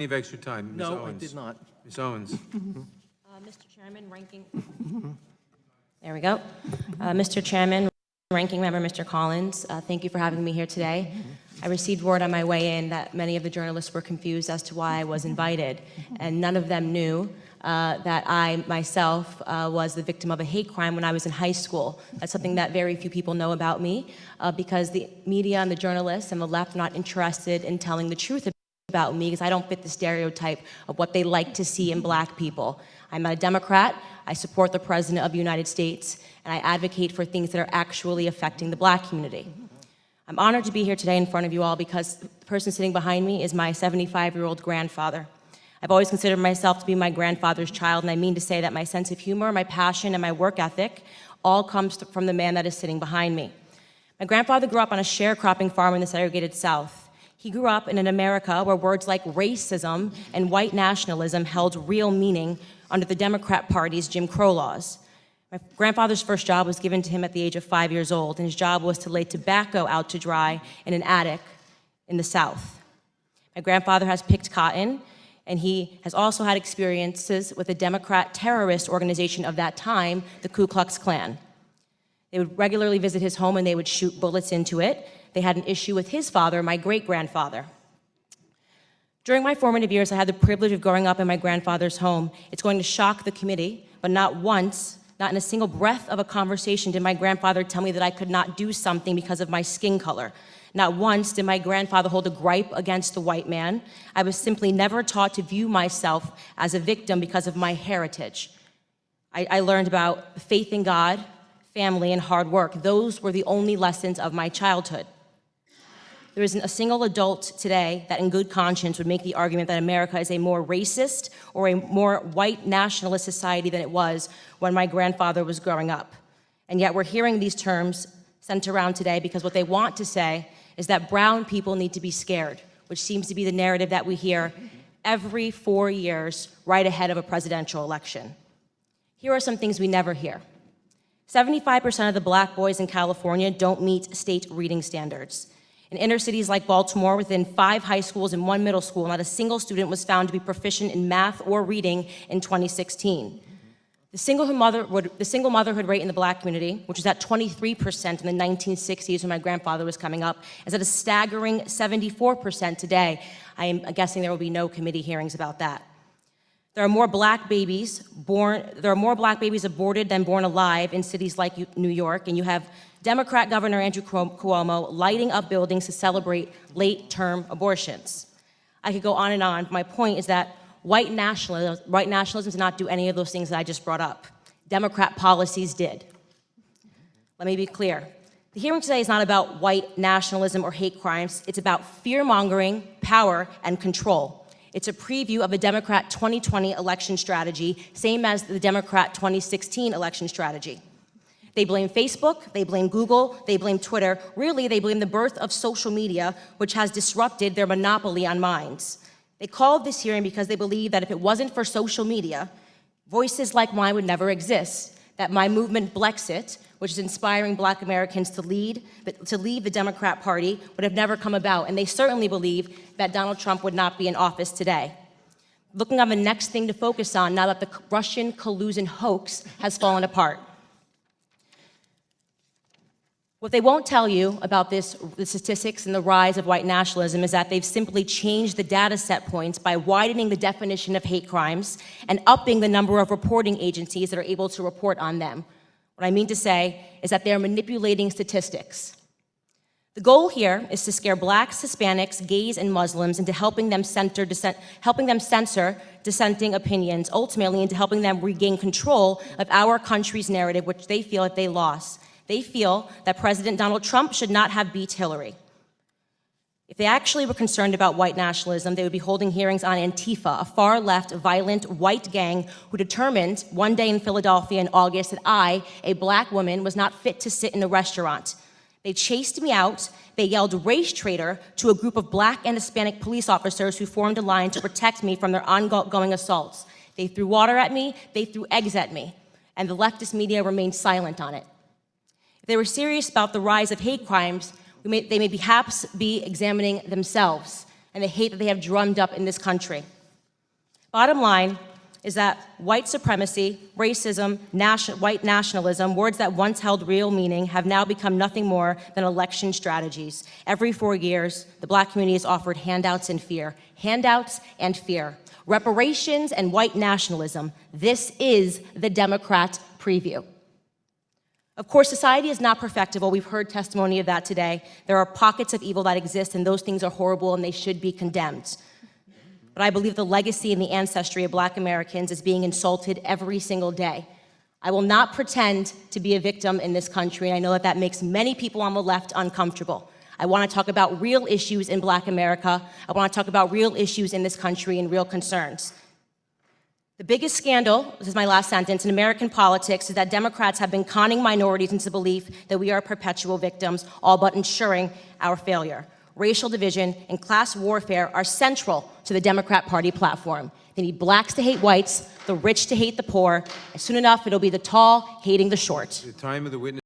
Any extra time? Ms. No, I Owens. did not. Ms. Owens. Mr. Chairman, there we go. Mr. Chairman, Ranking Member Mr. Collins, thank you for having me here today. I received word on my way in that many of the journalists were confused as to why I was invited, and none of them knew that I myself was the victim of a hate crime when I was in high school. That's something that very few people know about me because the media and the journalists and the left are not interested in telling the truth about me because I don't fit the stereotype of what they like to see in black people. I'm not a Democrat. I support the President of the United States, and I advocate for things that are actually affecting the black community. I'm honored to be here today in front of you all because the person sitting behind me is my 75-year-old grandfather. I've always considered myself to be my grandfather's child, and I mean to say that my sense of humor, my passion, and my work ethic all comes from the man that is sitting behind me. My grandfather grew up on a sharecropping farm in the segregated South. He grew up in an America where words like racism and white nationalism held real meaning under the Democrat Party's Jim Crow laws. My grandfather's first job was given to him at the age of 5 years old, and his job was to lay tobacco out to dry in an attic in the South. My grandfather has picked cotton, and he has also had experiences with a Democrat terrorist organization of that time, the Ku Klux Klan. They would regularly visit his home and they would shoot bullets into it. They had an issue with his father, my great-grandfather. During my formative years, I had the privilege of growing up in my grandfather's home. It's going to shock the committee, but not once, not in a single breath of a conversation did my grandfather tell me that I could not do something because of my skin color. Not once did my grandfather hold a gripe against the white man. I was simply never taught to view myself as a victim because of my heritage. I learned about faith in God, family, and hard work. Those were the only lessons of my childhood. There isn't a single adult today that in good conscience would make the argument that America is a more racist or a more white nationalist society than it was when my grandfather was growing up. And yet we're hearing these terms sent around today because what they want to say is that brown people need to be scared, which seems to be the narrative that we hear every 4 years right ahead of a presidential election. Here are some things we never hear. 75% of the black boys in California don't meet state reading standards. In inner cities like Baltimore, within 5 high schools and 1 middle school, not a single student was found to be proficient in math or reading in 2016. The single motherhood rate in the black community, which was at 23% in the 1960s when my grandfather was coming up, is at a staggering 74% today. I am guessing there will be no committee hearings about that. There are more black babies aborted than born alive in cities like New York, and you have Democrat Governor Andrew Cuomo lighting up buildings to celebrate late-term abortions. I could go on and on. My point is that white nationalism does not do any of those things that I just brought up. Democrat policies did. Let me be clear. The hearing today is not about white nationalism or hate crimes. It's about fear-mongering, power, and control. It's a preview of a Democrat 2020 election strategy, same as the Democrat 2016 election strategy. They blame Facebook, they blame Google, they blame Twitter. Really, they blame the birth of social media, which has disrupted their monopoly on minds. They called this hearing because they believe that if it wasn't for social media, voices like mine would never exist, that my movement Blexit, which is inspiring black Americans to leave the Democrat Party, would have never come about. And they certainly believe that Donald Trump would not be in office today. Looking on the next thing to focus on now that the Russian collusion hoax has fallen apart. What they won't tell you about the statistics and the rise of white nationalism is that they've simply changed the data set points by widening the definition of hate crimes and upping the number of reporting agencies that are able to report on them. What I mean to say is that they're manipulating statistics. The goal here is to scare blacks, Hispanics, gays, and Muslims into helping them censor dissenting opinions, ultimately into helping them regain control of our country's narrative, which they feel that they lost. They feel that President Donald Trump should not have beat Hillary. If they actually were concerned about white nationalism, they would be holding hearings on Antifa, a far-left, violent, white gang who determined one day in Philadelphia in August that I, a black woman, was not fit to sit in a restaurant. They chased me out. They yelled race traitor to a group of black and Hispanic police officers who formed a line to protect me from their ongoing assaults. They threw water at me. They threw eggs at me. And the leftist media remained silent on it. If they were serious about the rise of hate crimes, they may perhaps be examining themselves. and the hate that they have drummed up in this country. Bottom line is that white supremacy, racism, white nationalism, words that once held real meaning, have now become nothing more than election strategies. Every 4 years, the Black community is offered handouts and fear. Handouts and fear. Reparations and white nationalism. This is the Democrat preview. Of course, society is not perfectible. We've heard testimony of that today. There are pockets of evil that exist, and those things are horrible, and they should be condemned. But I believe the legacy and the ancestry of Black Americans is being insulted every single day. I will not pretend to be a victim in this country, and I know that that makes many people on the left uncomfortable. I want to talk about real issues in Black America. I want to talk about real issues in this country and real concerns. The biggest scandal, this is my last sentence, in American politics is that Democrats have been conning minorities into the belief that we are perpetual victims, all but ensuring our failure. Racial division and class warfare are central to the Democrat Party platform. They need blacks to hate whites, the rich to hate the poor, and soon enough it'll be the tall hating the short. The time of the witness